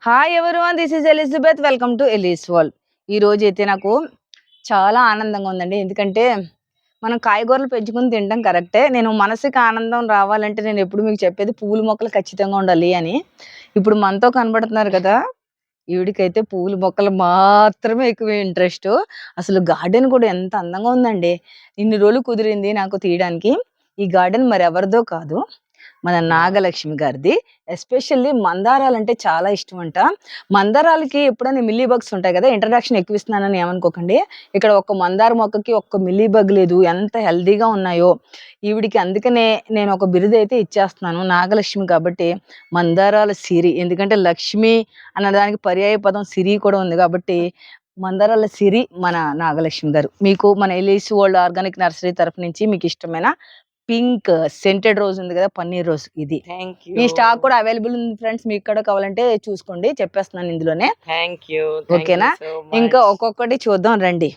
Hi everyone, this is Elizabeth. Welcome to Ellie's world. ఈ రోజు అయితే నాకు చాలా ఆనందంగా ఉందండి. ఎందుకంటే మనం కాయగూరలు పెంచుకుని తినడం కరెక్టే. నేను మనసుకి ఆనందం రావాలంటే నేను ఎప్పుడు మీకు చెప్పేది పూల మొక్కలు ఖచ్చితంగా ఉండాలి అని. ఇప్పుడు మనతో కనబడుతున్నారు కదా, ఈవిడికైతే పూల మొక్కలు మాత్రమే ఎక్కువ ఇంట్రెస్ట్. అసలు గార్డెన్ కూడా ఎంత అందంగా ఉందండి. ఇన్ని రోజులు కుదిరింది నాకు తీయడానికి. ఈ గార్డెన్ మరి ఎవరిదో కాదు, మన నాగలక్ష్మి గారిది. ఎస్పెషల్లీ మందారాలంటే చాలా ఇష్టం అంట. మందారాలకి ఎప్పుడైనా మిల్లీ బగ్స్ ఉంటాయి కదా, ఇంట్రడక్షన్ ఎక్కువ ఇస్తున్నానని ఏమనుకోకండి. ఇక్కడ ఒక్క మందార మొక్కకి ఒక్క మిల్లీ బగ్ లేదు. ఎంత హెల్దీగా ఉన్నాయో ఈవిడికి. అందుకనే నేను ఒక బిరుదు అయితే ఇచ్చేస్తున్నాను, నాగలక్ష్మి కాబట్టి మందారాల సిరి. ఎందుకంటే లక్ష్మి అన్నదానికి పర్యాయ పదం సిరి కూడా ఉంది కాబట్టి మందారాల సిరి మన నాగలక్ష్మి గారు. మీకు మన ఎలీస్ వరల్డ్ ఆర్గానిక్ నర్సరీ తరఫు నుంచి మీకు ఇష్టమైన పింక్ సెంటెడ్ రోజ్ ఉంది కదా, పన్నీర్ రోజ్, ఇది ఈ స్టాక్ కూడా అవైలబుల్ ఉంది ఫ్రెండ్స్. మీకు కూడా కావాలంటే చూసుకోండి, చెప్పేస్తున్నాను ఇందులోనే. ఓకేనా? ఇంకా ఒక్కొక్కటి చూద్దాం రండి.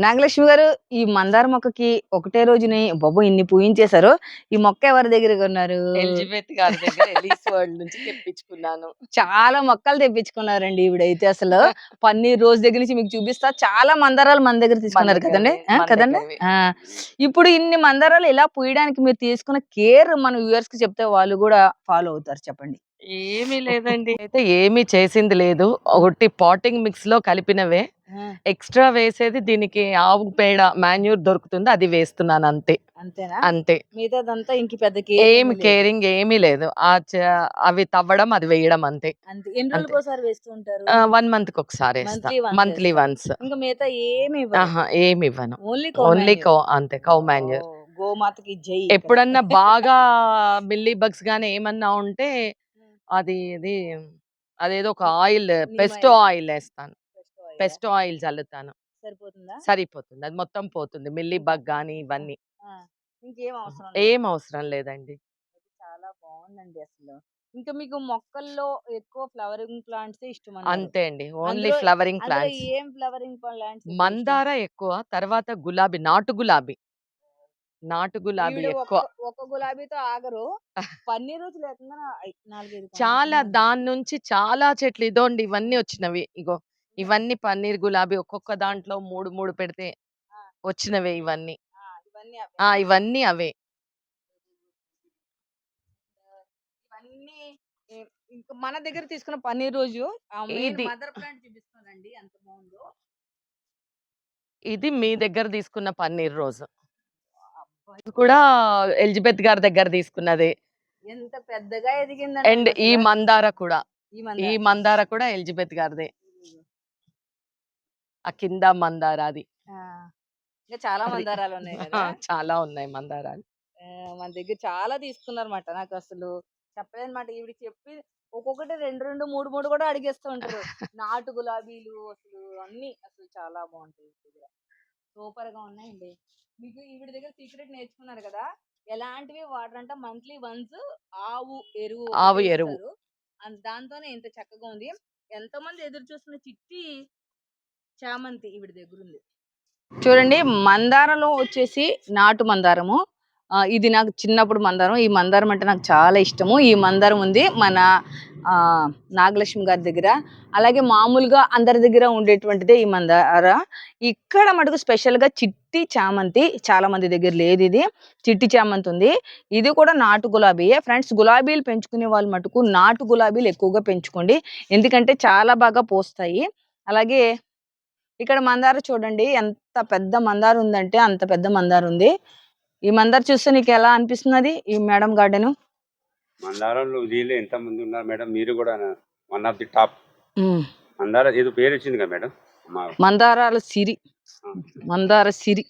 నాగలక్ష్మి గారు, ఈ మందార మొక్కకి ఒకటే రోజుని బాబు ఇన్ని పూయించేశారు. ఈ మొక్క ఎవరి దగ్గర కొన్నారు? ఎలిజబెత్ గారి దగ్గర ఎలీస్ వరల్డ్ నుంచి తెప్పించుకున్నాను. చాలా మొక్కలు తెప్పించుకున్నారండి ఈవిడైతే. అసలు పన్నీర్ రోజు దగ్గర నుంచి మీకు చూపిస్తా. చాలా మందారాలు మన దగ్గర తీసుకున్నారు కదండి, కదండి. ఇప్పుడు ఇన్ని మందారాలు ఇలా పూయడానికి మీరు తీసుకున్న కేర్ మన వ్యూవర్స్ కి చెప్తే వాళ్ళు కూడా ఫాలో అవుతారు. చెప్పండి. ఏమీ లేదండి, అయితే ఏమీ చేసింది లేదు. ఒకటి పాటింగ్ మిక్స్ లో కలిపినవే. ఎక్స్ట్రా వేసేది దీనికి ఆవు పేడ మాన్యూర్ దొరుకుతుంది, అది వేస్తున్నాను అంతే. అంతేనా? అంతే. మిగతాదంతా ఇంక పెద్ద ఏమి కేరింగ్ ఏమీ లేదు. అవి తవ్వడం, అది వేయడం అంతే. ఎన్ని రోజులకు ఒకసారి వేస్తూ ఉంటారు? 1 month కి ఒకసారి మంత్లీ వన్స్. ఇంకా మిగతా ఏమి ఏమి ఇవ్వను, ఓన్లీ కౌ అంతే. Cow manure. గోమాతకి జై. ఎప్పుడన్నా బాగా మిల్లీ బగ్స్ గానీ ఏమన్నా ఉంటే ఇది అదేదో ఒక ఆయిల్, పెస్టో ఆయిల్ వేస్తాను. పెస్టో ఆయిల్ చల్లుతాను, సరిపోతుంది. అది మొత్తం పోతుంది, మిల్లీ బగ్ గానీ ఇవన్నీ. ఏం అవసరం లేదండి. చాలా బాగుందండి అసలు. ఇంకా మీకు మొక్కల్లో ఎక్కువ ఫ్లవరింగ్ ప్లాంట్స్ ఇష్టం? అంతే అండి, ఓన్లీ ఫ్లవరింగ్ ప్లాంట్స్. ఏం ఫ్లవరింగ్ ప్లాంట్స్? మందార ఎక్కువ, తర్వాత గులాబీ, నాటు గులాబీ ఎక్కువ. ఒక గులాబీతో ఆగరు. పన్నీర్ రోజు లేకుండా చాలా, దాని నుంచి చాలా చెట్లు. ఇదోండి ఇవన్నీ వచ్చినవి, ఇగో ఇవన్నీ పన్నీర్ గులాబీ. ఒక్కొక్క దాంట్లో 3 పెడితే వచ్చినవే ఇవన్నీ. ఇవన్నీ అవే. ఇంకా మన దగ్గర తీసుకున్న పన్నీర్ రోజు మదర్ ప్లాంట్ చూపిస్తానండి, ఎంత బాగుందో. ఇది మీ దగ్గర తీసుకున్న పన్నీర్ రోజు కూడా ఎలిజబెత్ గారి దగ్గర తీసుకున్నది. ఎంత పెద్దగా ఎదిగింది. అండ్ ఈ మందార కూడా ఎలిజబెత్ గారిదే. ఆ కింద మందార అది. ఇంకా చాలా మందారాలు ఉన్నాయి కదా. చాలా ఉన్నాయి మందారాలు. మన దగ్గర చాలా తీసుకున్నారన్నమాట. నాకు అసలు చెప్పలేదన్నమాట. ఈవిడ చెప్పి ఒక్కొక్కటి 2 3 కూడా అడిగేస్తూ ఉంటారు. నాటు గులాబీలు అసలు అన్ని అసలు చాలా బాగుంటాయి. సూపర్ గా ఉన్నాయండి. మీకు ఈవిడ దగ్గర సీక్రెట్ నేర్చుకున్నారు కదా, ఎలాంటివి వాడరంట. మంత్లీ వన్స్ ఆవు ఎరువు దాంతోనే ఇంత చక్కగా ఉంది. ఎంతమంది ఎదురు చూస్తున్న చిట్టి చామంతి ఈవిడ దగ్గర ఉంది. చూడండి, మందారంలో వచ్చేసి నాటు మందారము. ఇది నాకు చిన్నప్పుడు మందారం. ఈ మందారం అంటే నాకు చాలా ఇష్టము. ఈ మందారం ఉంది మన నాగలక్ష్మి గారి దగ్గర. అలాగే మామూలుగా అందరి దగ్గర ఉండేటువంటిదే ఈ మందార. ఇక్కడ మటుకు స్పెషల్గా చిట్టి చామంతి చాలా మంది దగ్గర లేదు. ఇది చిట్టి చామంతి ఉంది. ఇది కూడా నాటు గులాబీయే ఫ్రెండ్స్. గులాబీలు పెంచుకునే వాళ్ళు మటుకు నాటు గులాబీలు ఎక్కువగా పెంచుకోండి, ఎందుకంటే చాలా బాగా పోస్తాయి. అలాగే ఇక్కడ మందార చూడండి, ఎంత పెద్ద మందార ఉందంటే అంత పెద్ద మందార ఉంది. ఈ మందార చూస్తే నీకు ఎలా అనిపిస్తున్నది ఈ మేడం గార్డెన్? మందారంలో ఎంత మంది ఉన్నారు మేడం, మీరు కూడా వన్ ఆఫ్ ది టాప్. మందార ఏదో పేరు వచ్చింది కదా మేడం, మందారాల సిరి. మందార సిరి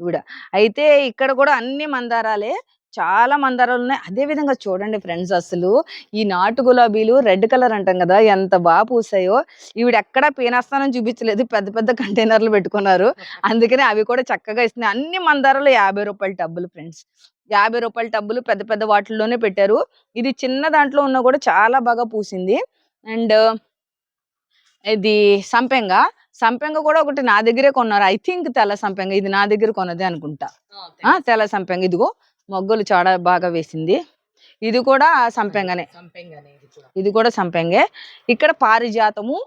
ఇవిడ. అయితే ఇక్కడ కూడా అన్ని మందారాలే, చాలా మందారాలు ఉన్నాయి. అదే విధంగా చూడండి ఫ్రెండ్స్, అసలు ఈ నాటు గులాబీలు రెడ్ కలర్ అంటాం కదా, ఎంత బాగా పూసాయో. ఈవిడ ఎక్కడా పీనాస్థానం చూపించలేదు, పెద్ద పెద్ద కంటైనర్లు పెట్టుకున్నారు. అందుకని అవి కూడా చక్కగా ఇస్తున్నాయి. అన్ని మందారాలు 50 రూపాయల టబ్బులు ఫ్రెండ్స్. 50 రూపాయల టబ్బులు పెద్ద పెద్ద వాటిల్లోనే పెట్టారు. ఇది చిన్న దాంట్లో ఉన్న కూడా చాలా బాగా పూసింది. అండ్ ఇది సంపెంగ కూడా ఒకటి నా దగ్గరే కొన్నారు. ఐ థింక్ తెల్ల సంపెంగ, ఇది నా దగ్గర కొన్నదే అనుకుంటా. తెల్ల సంపెంగ ఇదిగో మొగ్గలు చాలా బాగా వేసింది. ఇది కూడా సంపెంగనే. సంపెంగనే ఇది కూడా. ఇది కూడా సంపెంగే. ఇక్కడ పారిజాతము,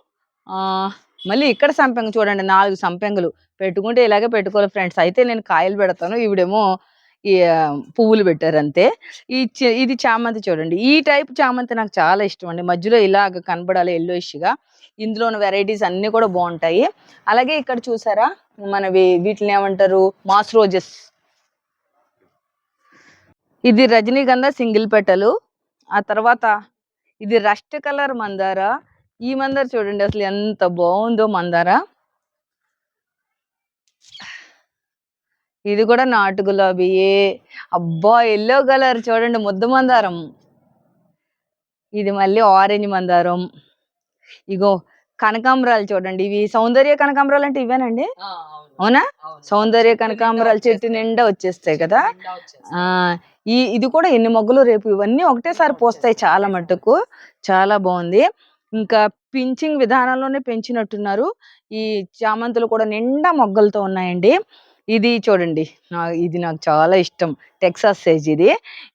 మళ్ళీ ఇక్కడ సంపెంగ చూడండి, 4 సంపెంగలు పెట్టుకుంటే ఇలాగే పెట్టుకోవాలి ఫ్రెండ్స్. అయితే నేను కాయలు పెడతాను, ఈవిడేమో ఈ పువ్వులు పెట్టారు అంతే. ఇది చామంతి చూడండి, ఈ టైప్ చామంతి నాకు చాలా ఇష్టం అండి. మధ్యలో ఇలాగ కనబడాలి ఎల్లోయిష్గా. ఇందులో ఉన్న వెరైటీస్ అన్నీ కూడా బాగుంటాయి. అలాగే ఇక్కడ చూసారా మనవి వీటిని ఏమంటారు, మాస్ రోజెస్. ఇది రజనీగంధ సింగిల్ పెటలు. ఆ తర్వాత ఇది రస్ట్ కలర్ మందార. ఈ మందార చూడండి అసలు ఎంత బాగుందో మందార. ఇది కూడా నాటు గులాబీయే. అబ్బా ఎల్లో కలర్ చూడండి, ముద్ద మందారం. ఇది మళ్ళీ ఆరెంజ్ మందారం. ఇగో కనకాంబరాలు చూడండి, ఇవి సౌందర్య కనకాంబరాలు అంటే ఇవేనండి, అవునా? సౌందర్య కనకాంబరాలు చెట్టు నిండా వచ్చేస్తాయి కదా. ఇది కూడా ఎన్ని మొగ్గలు రేపు ఇవన్నీ ఒకటేసారి పోస్తాయి చాలా మట్టుకు. చాలా బాగుంది. ఇంకా పించింగ్ విధానంలోనే పెంచినట్టున్నారు. ఈ చామంతులు కూడా నిండా మొగ్గలతో ఉన్నాయండి. ఇది చూడండి, ఇది నాకు చాలా ఇష్టం, టెక్సాస్ సైజ్.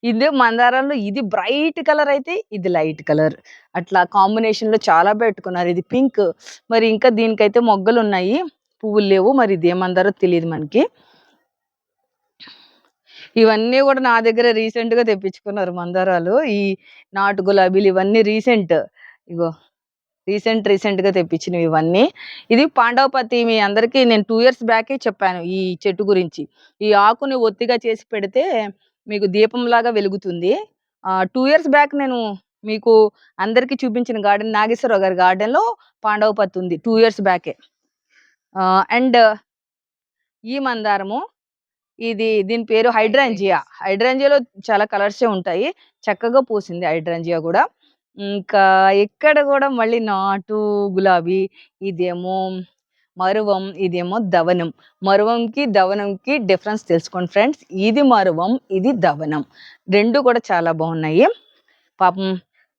ఇది మందారాల్లో ఇది బ్రైట్ కలర్ అయితే ఇది లైట్ కలర్, అట్లా కాంబినేషన్ లో చాలా పెట్టుకున్నారు. ఇది పింక్. మరి ఇంకా దీనికైతే మొగ్గలు ఉన్నాయి, పువ్వులు లేవు. మరి ఇది ఏమందారో తెలియదు మనకి. ఇవన్నీ కూడా నా దగ్గర రీసెంట్ గా తెప్పించుకున్నారు మందారాలు. ఈ నాటు గులాబీలు ఇవన్నీ రీసెంట్, ఇగో రీసెంట్ గా తెప్పించినవి ఇవన్నీ. ఇది పాండవపతి, మీ అందరికీ నేను 2 years బ్యాకే చెప్పాను ఈ చెట్టు గురించి. ఈ ఆకుని ఒత్తిగా చేసి పెడితే మీకు దీపంలాగా వెలుగుతుంది. 2 years బ్యాక్ నేను మీకు అందరికి చూపించిన గార్డెన్, నాగేశ్వరరావు గారి గార్డెన్ లో పాండవపతి ఉంది 2 years బ్యాకే. అండ్ ఈ మందారము, దీని పేరు హైడ్రాంజియా. హైడ్రాంజియాలో చాలా కలర్సే ఉంటాయి, చక్కగా పూసింది హైడ్రాంజియా కూడా. ఇంకా ఇక్కడ కూడా మళ్ళీ నాటు గులాబీ. ఇదేమో మరువం, ఇదేమో దవనం. మరువంకి దవనంకి డిఫరెన్స్ తెలుసుకోండి ఫ్రెండ్స్. ఇది మరువం, ఇది దవనం, రెండు కూడా చాలా బాగున్నాయి. పాపం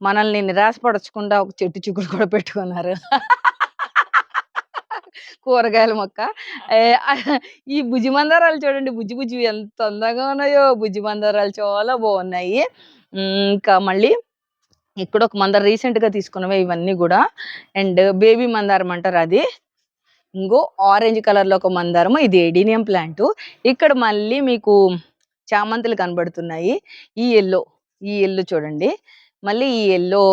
మనల్ని నిరాశపరచకుండా ఒక చెట్టు చిక్కుడు కూడా పెట్టుకున్నారు. కూరగాయల మొక్క. ఈ బుజ్జి మందారాలు చూడండి, బుజ్జి బుజ్జి ఎంత అందంగా ఉన్నాయో. బుజ్జి మందారాలు చాలా బాగున్నాయి. ఇంకా మళ్ళీ ఇక్కడ ఒక మందారం రీసెంట్ గా తీసుకున్నవే ఇవన్నీ కూడా. అండ్ బేబీ మందారం అంటారు అది. ఇంకో ఆరెంజ్ కలర్ లో ఒక మందారము, ఇది ఎడీనియం ప్లాంట్. ఇక్కడ మళ్ళీ మీకు చామంతులు కనబడుతున్నాయి. ఈ ఎల్లో చూడండి, మళ్ళీ ఈ ఎల్లో.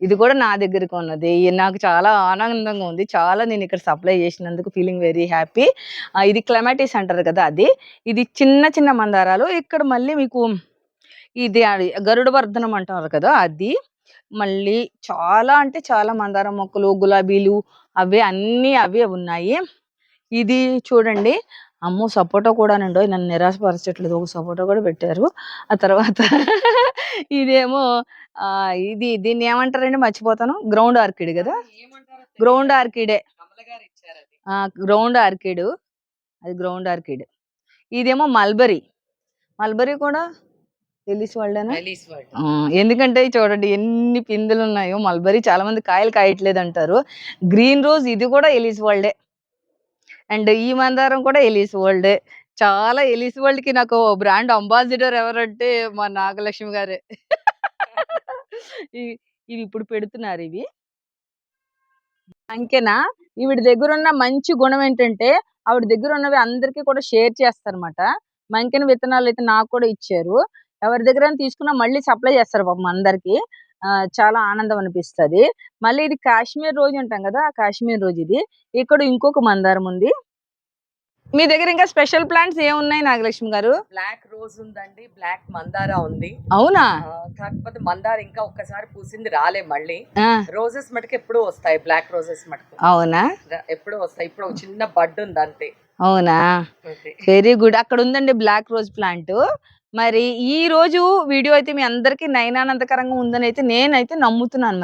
ఇది కూడా నా దగ్గరకు ఉన్నది. నాకు చాలా ఆనందంగా ఉంది. చాలా నేను ఇక్కడ సప్లై చేసినందుకు ఫీలింగ్ వెరీ హ్యాపీ. ఇది క్లెమాటిస్ అంటారు కదా అది. ఇది చిన్న చిన్న మందారాలు. ఇక్కడ మళ్ళీ మీకు ఇది గరుడ వర్ధనం అంటారు కదా అది. మళ్ళీ చాలా అంటే చాలా మందారం మొక్కలు, గులాబీలు అవే ఉన్నాయి. ఇది చూడండి, అమ్మో సపోటా కూడా నండి, నన్ను నిరాశపరచట్లేదు, ఒక సపోటా కూడా పెట్టారు. ఆ తర్వాత ఇదేమో దీన్ని ఏమంటారండి, మర్చిపోతాను. గ్రౌండ్ ఆర్కిడ్ కదా, గ్రౌండ్ ఆర్కిడే. గ్రౌండ్ ఆర్కిడ్, అది గ్రౌండ్ ఆర్కిడ్. ఇదేమో మల్బరీ కూడా ఎలిస్ వరల్డేనా? ఎందుకంటే చూడండి ఎన్ని పిందెలు ఉన్నాయో. మల్బరీ చాలా మంది కాయలు కాయట్లేదు అంటారు. గ్రీన్ రోజ్, ఇది కూడా ఎలిస్ వరల్డే. అండ్ ఈ మందారం కూడా ఎలిస్ వరల్డే. చాలా ఎలిస్ వరల్డ్ కి నాకు బ్రాండ్ అంబాసిడర్ ఎవరంటే మా నాగలక్ష్మి గారే. ఇవి ఇప్పుడు పెడుతున్నారు. ఇవి అంకెనా. ఈవిడ దగ్గర ఉన్న మంచి గుణం ఏంటంటే, ఆవిడ దగ్గర ఉన్నవి అందరికీ కూడా షేర్ చేస్తారన్నమాట. మంకెన విత్తనాలు అయితే నాకు కూడా ఇచ్చారు. ఎవరి దగ్గర తీసుకున్నా మళ్ళీ సప్లై చేస్తారు పాపం అందరికి. చాలా ఆనందం అనిపిస్తది. మళ్ళీ ఇది కాశ్మీర్ రోజ్ అంటాం కదా, కాశ్మీర్ రోజ్. ఇది ఇక్కడ ఇంకొక మందారం ఉంది. మీ దగ్గర ఇంకా స్పెషల్ ప్లాంట్స్ ఏమున్నాయి నాగలక్ష్మి గారు? బ్లాక్ రోజ్ ఉందండి, బ్లాక్ మందారా ఉంది. అవునా? కాకపోతే మందార ఇంకా ఒక్కసారి పూసింది రాలే. మళ్ళీ రోజెస్ మటుకు ఎప్పుడు వస్తాయి, బ్లాక్ రోజెస్ మటుకు. అవునా? ఎప్పుడు వస్తాయి. ఇప్పుడు ఒక చిన్న బడ్ ఉంది అంతే. అవునా? Very good. అక్కడ ఉందండి బ్లాక్ రోజ్ ప్లాంట్. మరి ఈ రోజు వీడియో అయితే మీ అందరికి నయనానందకరంగా ఉందని అయితే నేనైతే నమ్ముతున్నాను.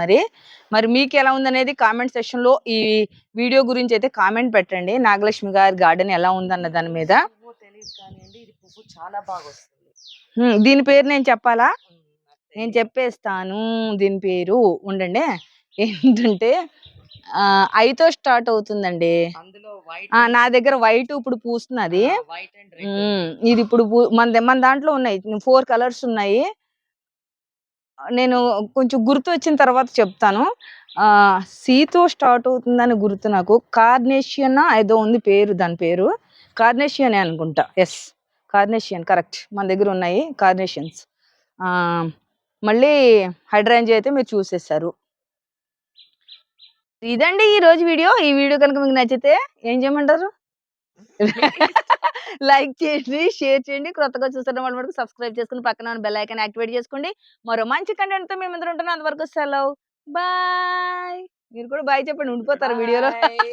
మరి మీకు ఎలా ఉందనేది కామెంట్ సెక్షన్ లో ఈ వీడియో గురించి అయితే కామెంట్ పెట్టండి. నాగలక్ష్మి గారి గార్డెన్ ఎలా ఉందన్న దాని మీద. ఇది పువ్వు చాలా బాగా వస్తుంది. దీని పేరు నేను చెప్పాలా? నేను చెప్పేస్తాను. దీని పేరు ఉండండి, ఏంటంటే ఐతో స్టార్ట్ అవుతుందండి. నా దగ్గర వైట్ ఇప్పుడు పూస్తున్నది. ఇది ఇప్పుడు మన దాంట్లో ఉన్నాయి 4 కలర్స్ ఉన్నాయి. నేను కొంచెం గుర్తు వచ్చిన తర్వాత చెప్తాను. సీతో స్టార్ట్ అవుతుందని గుర్తు నాకు. కార్నేషియనా ఏదో ఉంది పేరు, దాని పేరు. కార్నేషియనే అనుకుంటా. యెస్. కార్నేషియన్ కరెక్ట్. మన దగ్గర ఉన్నాయి కార్నేషియన్స్. ఆహ్, మళ్ళీ హైడ్రాంజియా అయితే మీరు చూసేసారు. ఇదండి ఈరోజు వీడియో. ఈ వీడియో కనుక మీకు నచ్చితే ఏం చేయమంటారు? లైక్ చేయండి, షేర్ చేయండి. కొత్తగా చూస్తున్న వాళ్ళు మటుకు సబ్స్క్రైబ్ చేసుకొని పక్కన ఉన్న బెల్ ఐకాన్ యాక్టివేట్ చేసుకోండి. మరో మంచి కంటెంట్‌తో మీ ముందర ఉంటాను. అంతవరకు సెలవు. బాయ్. మీరు కూడా బాయ్ చెప్పండి. ఉండిపోతారు వీడియోలో. బాయ్.